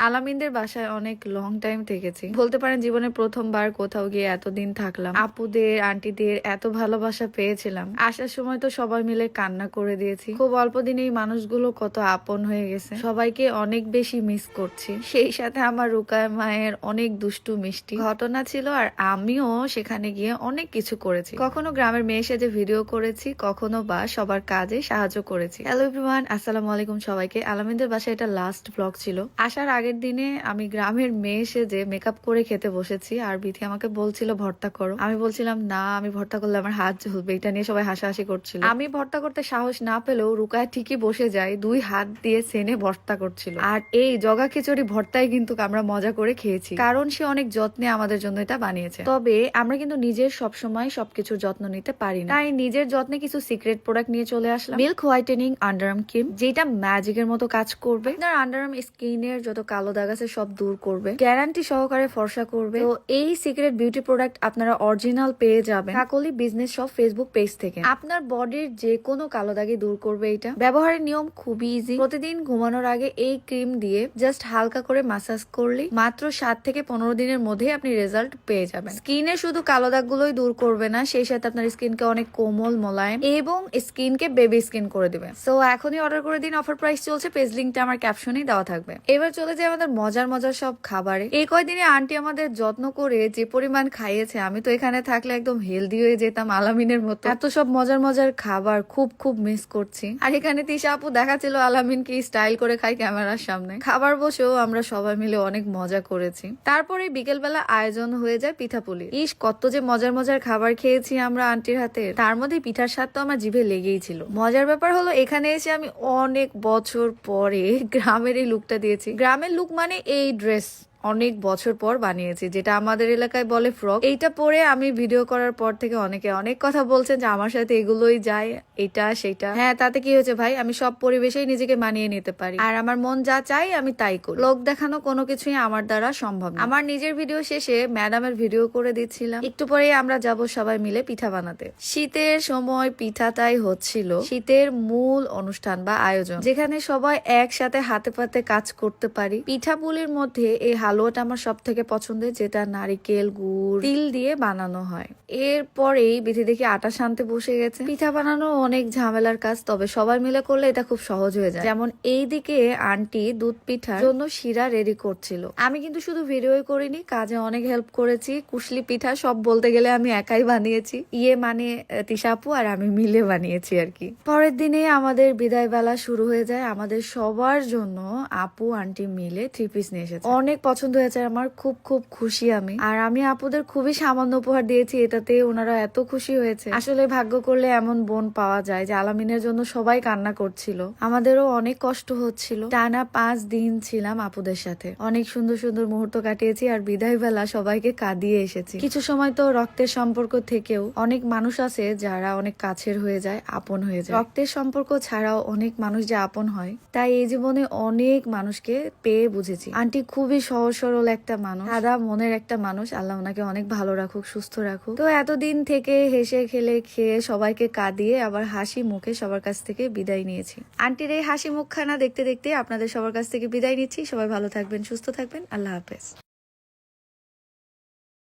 আলামিনদের বাসায় অনেক long time থেকেছি, বলতে পারেন জীবনের প্রথমবার কোথাও গিয়ে এতদিন থাকলাম। আপুদের আন্টিদের এত ভালোবাসা পেয়েছিলাম, আসার সময় তো সবাই মিলে কান্না করে দিয়েছি। খুব অল্প দিনেই মানুষগুলো কত আপন হয়ে গেছে, সবাইকে অনেক বেশি মিস করছি। সেই সাথে আমার রুকায়া মায়ের অনেক দুষ্টু মিষ্টি ঘটনা ছিল, আর আমিও সেখানে গিয়ে অনেক কিছু করেছি। কখনো গ্রামের মেয়ে সেজে ভিডিও করেছি, কখনো বা সবার কাজে সাহায্য করেছি। হ্যালো এভরিওয়ান, আসসালামু আলাইকুম সবাইকে। আলামিনদের বাসায় এটা লাস্ট ব্লগ ছিল। আসার আগের দিনে আমি গ্রামের মেয়ে সেজে মেকআপ করে খেতে বসেছি, আর বিথি আমাকে বলছিল ভর্তা করো। আমি বলছিলাম না, আমি ভর্তা করলে আমার হাত জ্বলবে, এটা নিয়ে সবাই হাসাহাসি করছিল। আমি ভর্তা করতে সাহস না পেলেও রুকায়া ঠিকই বসে যায়, 2 হাত দিয়ে সেনে ভর্তা করছিল। আর এই জগা খিচুড়ি ভর্তাই কিন্তু আমরা মজা করে খেয়েছি, কারণ সে অনেক যত্নে আমাদের জন্য এটা বানিয়েছে। তবে আমরা কিন্তু নিজের সবসময় সবকিছুর যত্ন নিতে পারি না, তাই নিজের যত্নে কিছু সিক্রেট প্রোডাক্ট নিয়ে চলে আসলাম। মিল্ক হোয়াইটেনিং আন্ডারআর্ম ক্রিম, যেটা ম্যাজিকের মতো কাজ করবে। আপনার আন্ডারআর্ম স্কিনের যত কালো দাগ আছে সব দূর করবে, গ্যারান্টি সহকারে ফর্সা করবে। তো এই সিক্রেট বিউটি প্রোডাক্ট আপনারা অরিজিনাল পেয়ে যাবেন কাকলি বিজনেস শপ ফেসবুক পেজ থেকে। আপনার বডির যে কোনো কালো দাগই দূর করবে এটা। ব্যবহারের নিয়ম খুবই ইজি। প্রতিদিন ঘুমানোর আগে এই ক্রিম দিয়ে জাস্ট হালকা করে মাসাজ করলে মাত্র 7 থেকে 15 দিনের মধ্যে আপনি রেজাল্ট পেয়ে যাবেন। স্কিনে শুধু কালো দাগগুলোই দূর করবে না, সেই সাথে আপনার স্কিনকে অনেক কোমল, মোলায়েম এবং স্কিনকে বেবি স্কিন করে দিবে। সো এখনই অর্ডার করে দিন, অফার প্রাইস চলছে। পেজ লিঙ্কটা আমার ক্যাপশনেই দেওয়া থাকবে। এবার চলে যাই আমাদের মজার মজার সব খাবারে। এই কয়দিনে আন্টি আমাদের যত্ন করে যে পরিমাণ খাইয়েছে, আমি তো এখানে থাকলে একদম হেলদি হয়ে যেতাম আলামিনের মতো। এত সব মজার মজার খাবার খুব মিস করছি। আর এখানে তিশা আপু দেখাচ্ছিল আলামিন কি স্টাইল করে খাই ক্যামেরার সামনে। খাবার বসেও আমরা সবাই মিলে অনেক মজা করেছি। তারপরে বিকেলবেলা আয়োজন হয়ে যায় পিঠাপুলি। ইস, কত যে মজার মজার খাবার খেয়েছি আমরা আন্টির হাতে। তার মধ্যে পিঠার স্বাদ তো আমার জিভে লেগেই ছিল। মজার ব্যাপার হলো এখানে এসে আমি অনেক বছর পরে গ্রামের এই লুকটা দিয়েছি। গ্রামের লুক মানে এই ড্রেস অনেক বছর পর বানিয়েছি, যেটা আমাদের এলাকায় বলে ফ্রক। এইটা পরে আমি ভিডিও করার পর থেকে অনেকে অনেক কথা বলছেন যে আমার সাথে এগুলোই যায়, এটা সেটা। হ্যাঁ, তাতে কি হয়েছে ভাই, আমি সব পরিবেশেই নিজেকে মানিয়ে নিতে পারি, আর আমার মন যা চাই আমি তাই করি। লোক দেখানো কোনো কিছুই আমার দ্বারা সম্ভব না। আমার নিজের ভিডিও শেষে ম্যাডামের ভিডিও করে দিচ্ছিলাম। একটু পরেই আমরা যাব সবাই মিলে পিঠা বানাতে। শীতের সময় পিঠাটাই হচ্ছিল শীতের মূল অনুষ্ঠান বা আয়োজন, যেখানে সবাই একসাথে হাতে পাতে কাজ করতে পারি। পিঠাপুলির মধ্যে এই হালুয়াটা আমার সব থেকে পছন্দের, যেটা নারিকেল, গুড়, তিল দিয়ে বানানো হয়। এরপরেই বিধি দেখি আটা শানতে বসে গেছে। পিঠা বানানো অনেক ঝামেলার কাজ, তবে সবাই মিলে করলে এটা খুব সহজ হয়ে যায়। যেমন এইদিকে আন্টি দুধ পিঠার জন্য শিরা রেডি করছিল। আমি কিন্তু শুধু ভিডিওই করিনি, কাজে অনেক হেল্প করেছি। কুশলি পিঠা সব বলতে গেলে আমি একাই বানিয়েছি। মানে তিশা আপু আর আমি মিলে বানিয়েছি আর কি। পরের দিনে আমাদের বিদায় বেলা শুরু হয়ে যায়। আমাদের সবার জন্য আপু আন্টি মিলে 3 পিস নিয়ে এসেছে। অনেক পছন্দ হয়েছে আমার, খুব খুশি আমি। আর আমি আপুদের খুবই সামান্য উপহার দিয়েছি, এটাতে ওনারা এত খুশি হয়েছে। আসলে ভাগ্য করলে এমন বোন পাওয়া যায়। যে আলামিনের জন্য সবাই কান্না করছিল, আমাদেরও অনেক কষ্ট হচ্ছিল। টানা 5 দিন ছিলাম আপুদের সাথে, অনেক সুন্দর সুন্দর মুহূর্ত কাটিয়েছি, আর বিদায় বেলা সবাইকে কাঁদিয়ে এসেছি। কিছু সময় তো রক্তের সম্পর্ক থেকেও অনেক মানুষ আছে যারা অনেক কাছের হয়ে যায়, আপন হয়ে যায়। রক্তের সম্পর্ক ছাড়াও অনেক মানুষ যে আপন হয়, তাই এই জীবনে অনেক মানুষকে পেয়ে বুঝেছি। আন্টি খুবই সহজ সরল একটা মানুষ, সাদা মনের একটা মানুষ। আল্লাহ ওনাকে অনেক ভালো রাখুক, সুস্থ রাখুক। তো এতদিন থেকে হেসে খেলে খেয়ে সবাইকে কাঁদিয়ে আবার হাসি মুখে সবার কাছ থেকে বিদায় নিয়েছি। আন্টির এই হাসি মুখখানা দেখতে দেখতে আপনাদের সবার কাছ থেকে বিদায় নিচ্ছি। সবাই ভালো থাকবেন, সুস্থ থাকবেন। আল্লাহ হাফেজ।